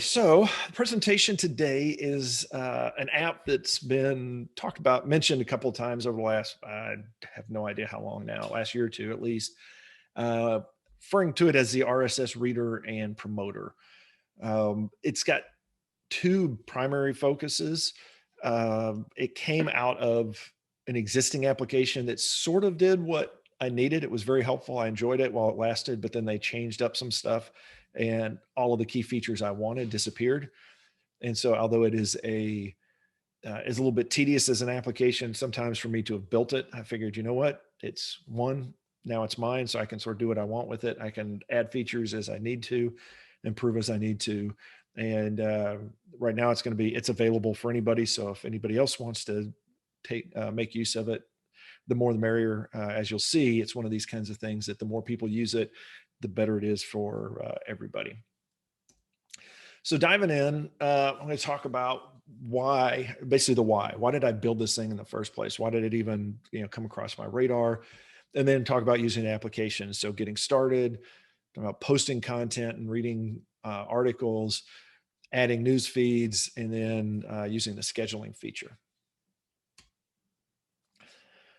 So the presentation today is an app that's been talked about, mentioned a couple of times over the last, I have no idea how long now, last year or two at least, uh, referring to it as the RSS reader and promoter. It's got two primary focuses. It came out of an existing application that sort of did what I needed. It was very helpful. I enjoyed it while it lasted, but then they changed up some stuff and all of the key features I wanted disappeared. And so, although it is a little bit tedious as an application sometimes for me to have built it, I figured, you know what, it's one, now it's mine, so I can sort of do what I want with it. I can add features as I need to, improve as I need to. And right now it's available for anybody. So if anybody else wants to make use of it, the more the merrier. As you'll see, it's one of these kinds of things that the more people use it, the better it is for everybody. So diving in, I'm going to talk about why, basically the why. Why did I build this thing in the first place? Why did it even, come across my radar? And then talk about using applications. So getting started, about posting content and reading articles, adding news feeds, and then using the scheduling feature.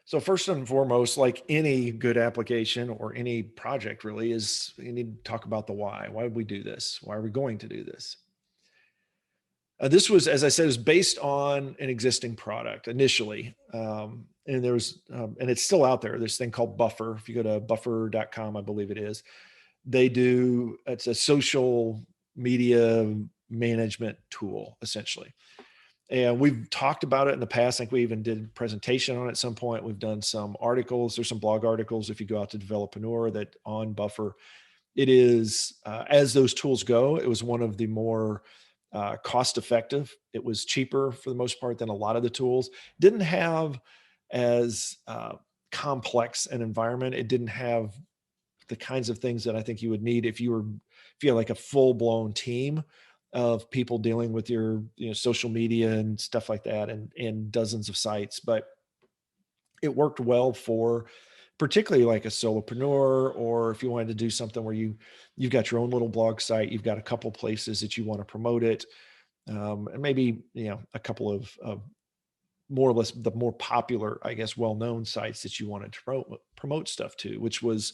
So first and foremost, like any good application or any project really, is you need to talk about the why. Why did we do this? Why are we going to do this? This was, as I said, is based on an existing product initially. And and it's still out there, this thing called Buffer. If you go to buffer.com, I believe it is, it's a social media management tool, essentially. And we've talked about it in the past. I think we even did a presentation on it at some point. We've done some articles. There's some blog articles if you go out to Developreneur that on Buffer. It is, as those tools go, it was one of the more cost effective. It was cheaper for the most part than a lot of the tools. Didn't have as complex an environment. It didn't have the kinds of things that I think you would need if you had like a full blown team of people dealing with your social media and stuff like that, and dozens of sites. But it worked well for particularly like a solopreneur, or if you wanted to do something where you've got your own little blog site, you've got a couple places that you want to promote it, and maybe a couple of more or less the more popular, I guess, well-known sites that you wanted to promote stuff to, which was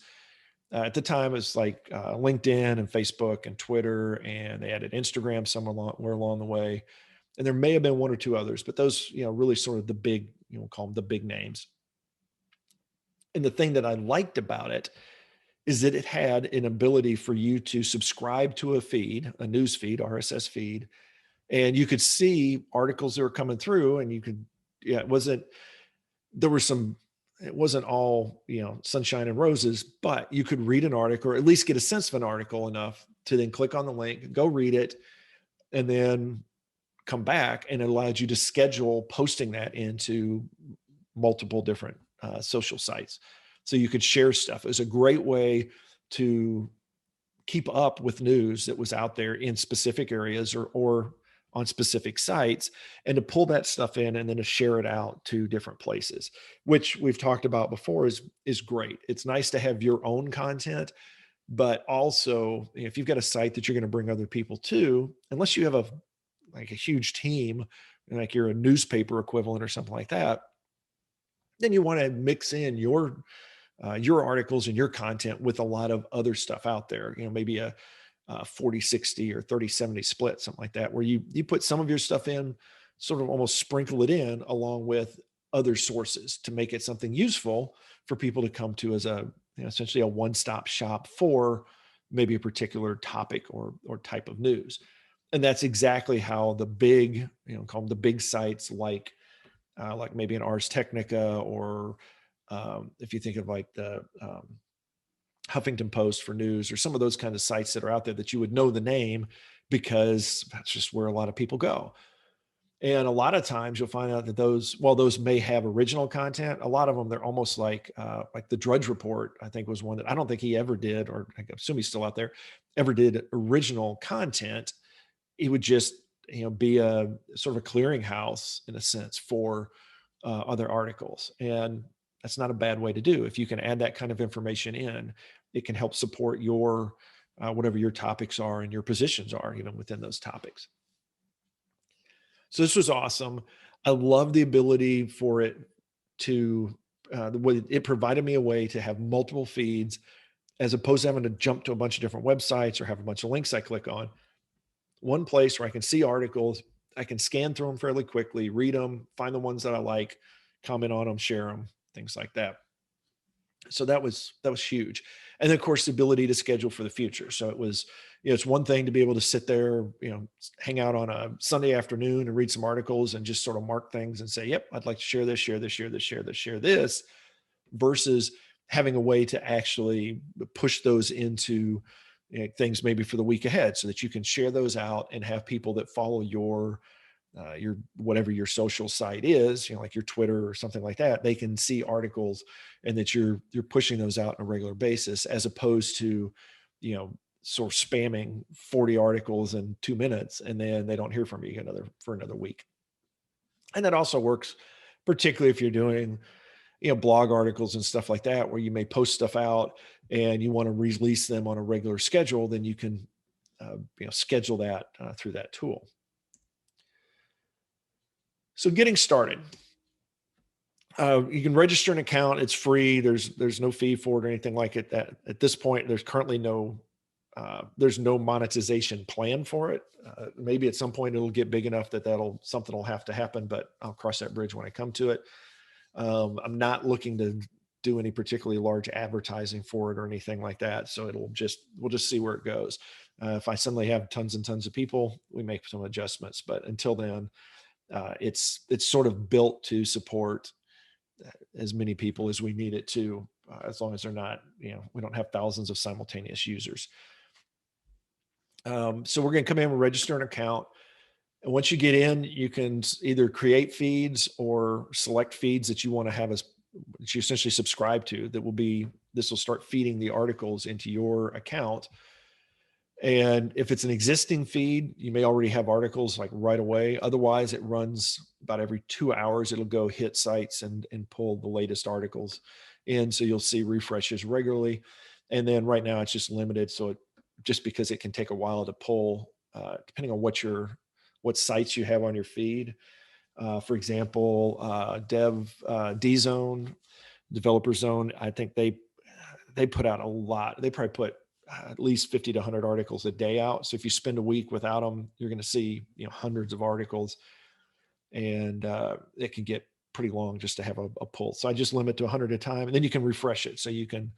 at the time, it's like LinkedIn and Facebook and Twitter, and they added Instagram somewhere along the way. And there may have been one or two others, but those, really sort of the big, call them the big names. And the thing that I liked about it is that it had an ability for you to subscribe to a feed, a news feed, RSS feed, and you could see articles that were coming through, and you could, it wasn't all, sunshine and roses, but you could read an article or at least get a sense of an article enough to then click on the link, go read it, and then come back, and it allowed you to schedule posting that into multiple different social sites. So you could share stuff. It was a great way to keep up with news that was out there in specific areas or on specific sites, and to pull that stuff in and then to share it out to different places, which we've talked about before is great. It's nice to have your own content, but also if you've got a site that you're going to bring other people to, unless you have a huge team, like you're a newspaper equivalent or something like that, then you want to mix in your articles and your content with a lot of other stuff out there, maybe a 40-60 or 30-70 split, something like that, where you put some of your stuff in, sort of almost sprinkle it in along with other sources to make it something useful for people to come to as essentially a one-stop shop for maybe a particular topic or type of news. And that's exactly how the big, call them the big sites like maybe an Ars Technica, or if you think of like the Huffington Post for news, or some of those kind of sites that are out there that you would know the name because that's just where a lot of people go. And a lot of times you'll find out that while those may have original content, a lot of them, they're almost like the Drudge Report, I think was one that I don't think he ever did, or I assume he's still out there, ever did original content. He would just, be a sort of a clearinghouse in a sense for other articles. And that's not a bad way to do. If you can add that kind of information in, it can help support your whatever your topics are and your positions are, even within those topics. So this was awesome. I love the ability for it to, it provided me a way to have multiple feeds as opposed to having to jump to a bunch of different websites or have a bunch of links I click on. One place where I can see articles, I can scan through them fairly quickly, read them, find the ones that I like, comment on them, share them, things like that. So that was huge. And then of course the ability to schedule for the future. So it was, it's one thing to be able to sit there, hang out on a Sunday afternoon and read some articles and just sort of mark things and say, yep, I'd like to share this, share this, share this, share this, share this, versus having a way to actually push those into things maybe for the week ahead so that you can share those out and have people that follow your whatever your social site is, like your Twitter or something like that, they can see articles and that you're pushing those out on a regular basis, as opposed to, sort of spamming 40 articles in 2 minutes and then they don't hear from you for another week. And that also works particularly if you're doing, blog articles and stuff like that, where you may post stuff out and you want to release them on a regular schedule, then you can, schedule that through that tool. So getting started, you can register an account. It's free. There's no fee for it or anything like it. That at this point, there's currently there's no monetization plan for it. Maybe at some point it'll get big enough that something will have to happen, but I'll cross that bridge when I come to it. I'm not looking to do any particularly large advertising for it or anything like that. So we'll just see where it goes. If I suddenly have tons and tons of people, we make some adjustments, but until then, it's sort of built to support as many people as we need it to, as long as they're not, we don't have thousands of simultaneous users. So we're going to come in and register an account. And once you get in, you can either create feeds or select feeds that you want to have that you essentially subscribe to. This will start feeding the articles into your account. And if it's an existing feed, you may already have articles like right away. Otherwise, it runs about every 2 hours. It'll go hit sites and pull the latest articles in. So you'll see refreshes regularly. And then right now it's just limited. So just because it can take a while to pull, depending on what sites you have on your feed. For example, DZone, Developer Zone, I think they put out a lot. They probably put at least 50 to 100 articles a day out. So if you spend a week without them, you're going to see hundreds of articles, and it can get pretty long just to have a pull. So I just limit to 100 at a time, and then you can refresh it. So you can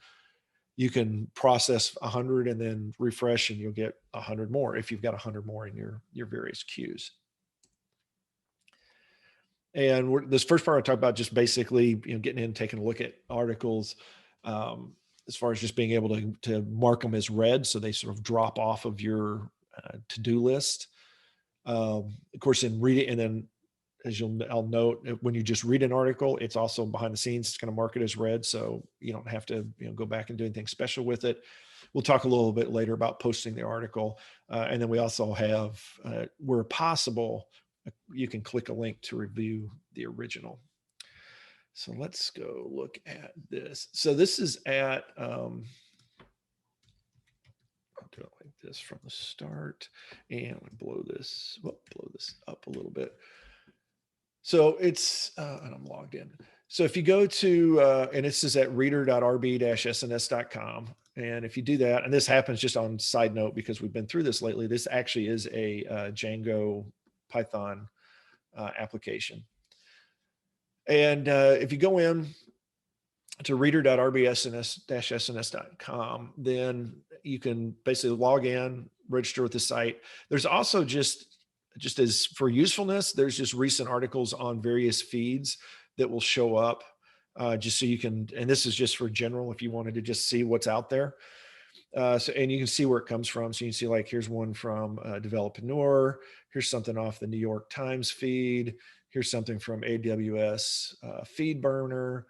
process 100 and then refresh, and you'll get 100 more if you've got 100 more in your various queues. And this first part I talked about just basically getting in, taking a look at articles, as far as just being able to mark them as read, so they sort of drop off of your to-do list. Of course, in reading, and then I'll note, when you just read an article, it's also behind the scenes, it's going to mark it as read, so you don't have to go back and do anything special with it. We'll talk a little bit later about posting the article, and then we also have, where possible, you can click a link to review the original. So let's go look at this. So this is at, I'll do it like this from the start, and I'm blow this up a little bit. So it's, and I'm logged in. So if you go to, and this is at reader.rb-sns.com. And if you do that, and this happens just on side note, because we've been through this lately, this actually is a Django Python application. And if you go in to reader.rbsns-sns.com, then you can basically log in, register with the site. There's also just as for usefulness, there's just recent articles on various feeds that will show up, just so you can, and this is just for general, if you wanted to just see what's out there. And you can see where it comes from. So you can see, like, here's one from Developreneur. Here's something off the New York Times feed. Here's something from AWS FeedBurner,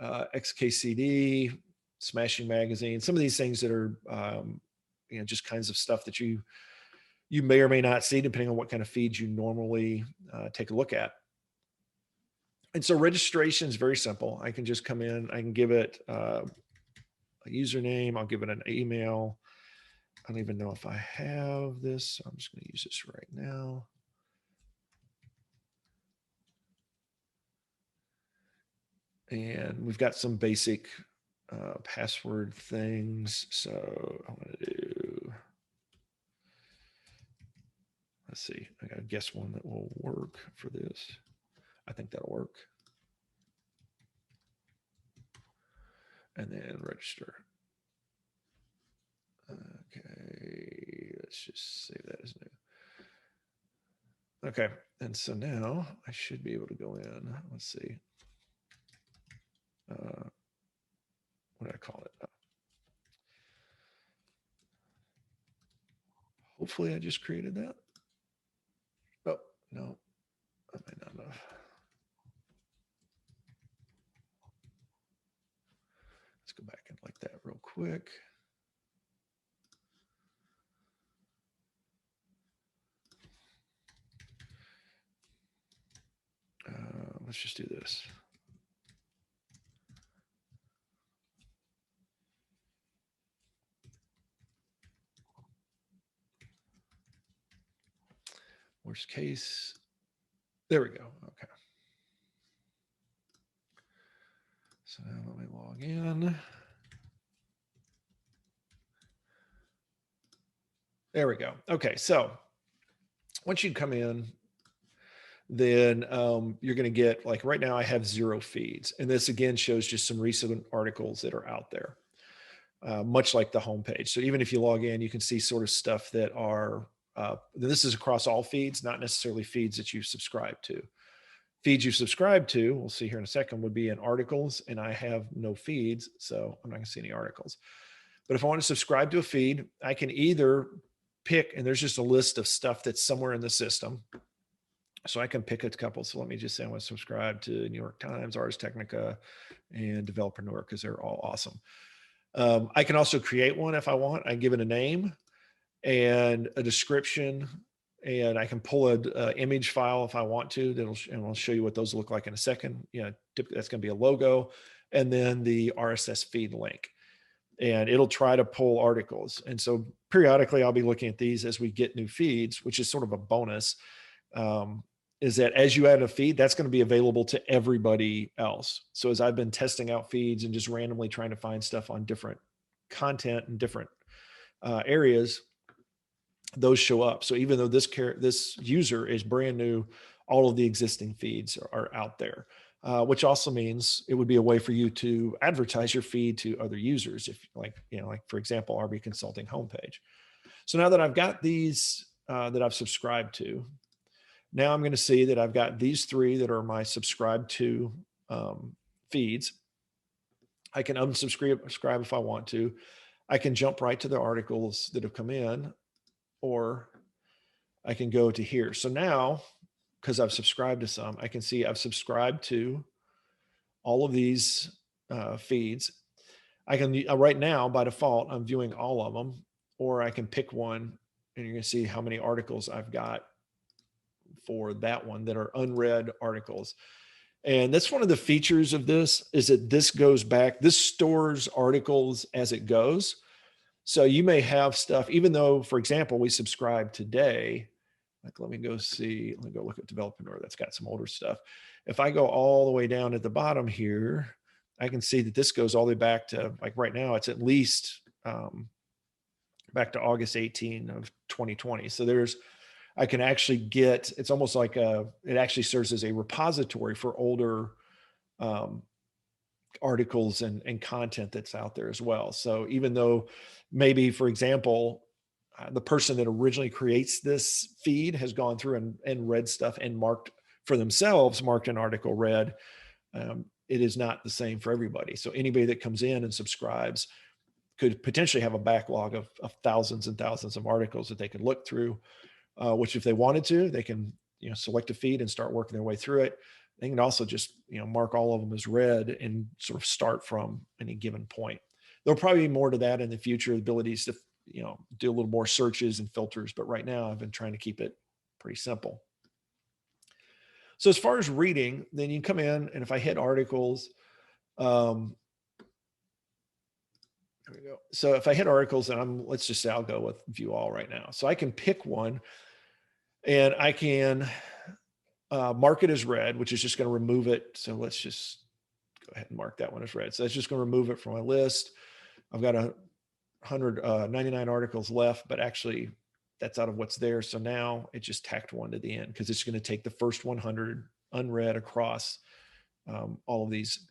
XKCD, Smashing Magazine. Some of these things that are, just kinds of stuff that you may or may not see, depending on what kind of feeds you normally take a look at. And so registration is very simple. I can just come in, I can give it a username, I'll give it an email, I don't even know if I have this. So I'm just going to use this right now. And we've got some basic password things. So I'm going to do, let's see, I got to guess one that will work for this. I think that'll work. And then register. Okay, let's just save that as new. Okay, and so now I should be able to go in. Let's see. What did I call it? Hopefully I just created that. Oh, no, I might not have. Let's go back and like that real quick. Let's just do this. Worst case. There we go. Okay. So now let me log in. There we go. Okay. So once you come in, then you're going to get, like right now I have 0 feeds. And this again shows just some recent articles that are out there, much like the homepage. So even if you log in, you can see sort of stuff that are, this is across all feeds, not necessarily feeds that you subscribe to. Feeds you subscribe to, we'll see here in a second, would be in articles, and I have no feeds, so I'm not going to see any articles. But if I want to subscribe to a feed, I can either pick, and there's just a list of stuff that's somewhere in the system. So I can pick a couple. So let me just say I want to subscribe to New York Times, Ars Technica, and Developerpreneur because they're all awesome. I can also create one if I want. I give it a name and a description, and I can pull a image file if I want to. And I'll show you what those look like in a second. Typically that's going to be a logo, and then the RSS feed link, and it'll try to pull articles. And so periodically I'll be looking at these as we get new feeds, which is sort of a bonus. Is that as you add a feed, that's going to be available to everybody else. So as I've been testing out feeds and just randomly trying to find stuff on different content and different areas, those show up. So even though this user is brand new, all of the existing feeds are out there, which also means it would be a way for you to advertise your feed to other users. If like for example, RB Consulting homepage. So now that I've got these that I've subscribed to, now I'm going to see that I've got these 3 that are my subscribed to feeds. I can unsubscribe if I want to. I can jump right to the articles that have come in, or I can go to here. So now, because I've subscribed to some, I can see I've subscribed to all of these feeds. I can right now by default, I'm viewing all of them, or I can pick one and you're going to see how many articles I've got for that one that are unread articles. And that's one of the features of this, is that this goes back, this stores articles as it goes. So you may have stuff, even though, for example, we subscribe today, like let me go look at Developer, that's got some older stuff. If I go all the way down at the bottom here, I can see that this goes all the way back to, like right now, it's at least back to August 18 of 2020. So I can actually get, it's almost like it actually serves as a repository for older articles and content that's out there as well. So even though maybe, for example, the person that originally creates this feed has gone through and read stuff and marked for themselves, marked an article read, it is not the same for everybody. So anybody that comes in and subscribes could potentially have a backlog of thousands and thousands of articles that they can look through, which if they wanted to, they can select a feed and start working their way through it. They can also just mark all of them as read and sort of start from any given point. There'll probably be more to that in the future, abilities to do a little more searches and filters, but right now I've been trying to keep it pretty simple. So as far as reading, then you come in, and if I hit articles, There we go. So if I hit articles, and let's just say I'll go with view all right now. So I can pick one, and I can mark it as read, which is just going to remove it. So let's just go ahead and mark that one as read. So that's just going to remove it from my list. I've got 199 articles left, but actually that's out of what's there. So now it just tacked one to the end because it's going to take the first 100 unread across all of these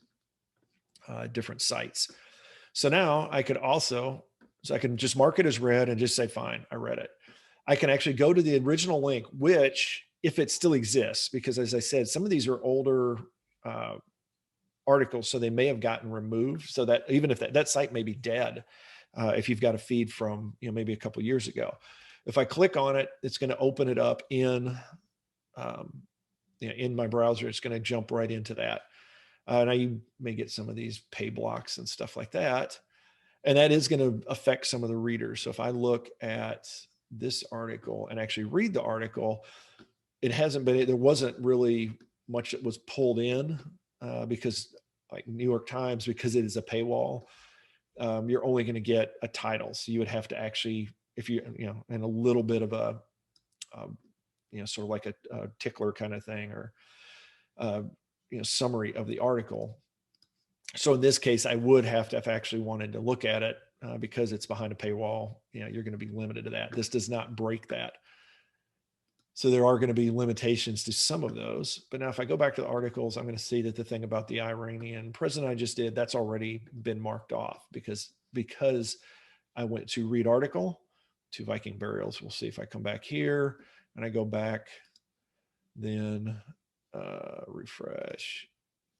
different sites. So now I could also, so I can just mark it as read and just say, fine, I read it. I can actually go to the original link, which if it still exists, because as I said, some of these are older articles, so they may have gotten removed. So that even if that site may be dead, if you've got a feed from, maybe a couple of years ago, if I click on it, it's going to open it up in my browser. It's going to jump right into that. Now you may get some of these pay blocks and stuff like that. And that is going to affect some of the readers. So if I look at this article and actually read the article, there wasn't really much that was pulled in because like New York Times, because it is a paywall, you're only going to get a title. So you would have to actually, if you, and a little bit of a, sort of like a tickler kind of thing or, summary of the article. So in this case, I would have to have actually wanted to look at it because it's behind a paywall. You're going to be limited to that. This does not break that. So there are going to be limitations to some of those. But now if I go back to the articles, I'm going to see that the thing about the Iranian president I just did, that's already been marked off because I went to read article to Viking burials. We'll see if I come back here and I go back, then refresh.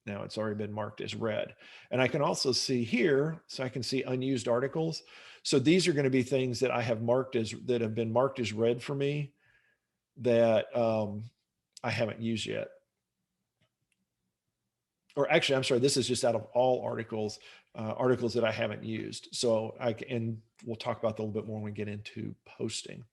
Now it's already been marked as read. And I can also see here, so I can see unused articles. So these are going to be things that I have that have been marked as read for me that I haven't used yet. Or actually, I'm sorry, this is just out of all articles that I haven't used. So and we'll talk about that a little bit more when we get into posting.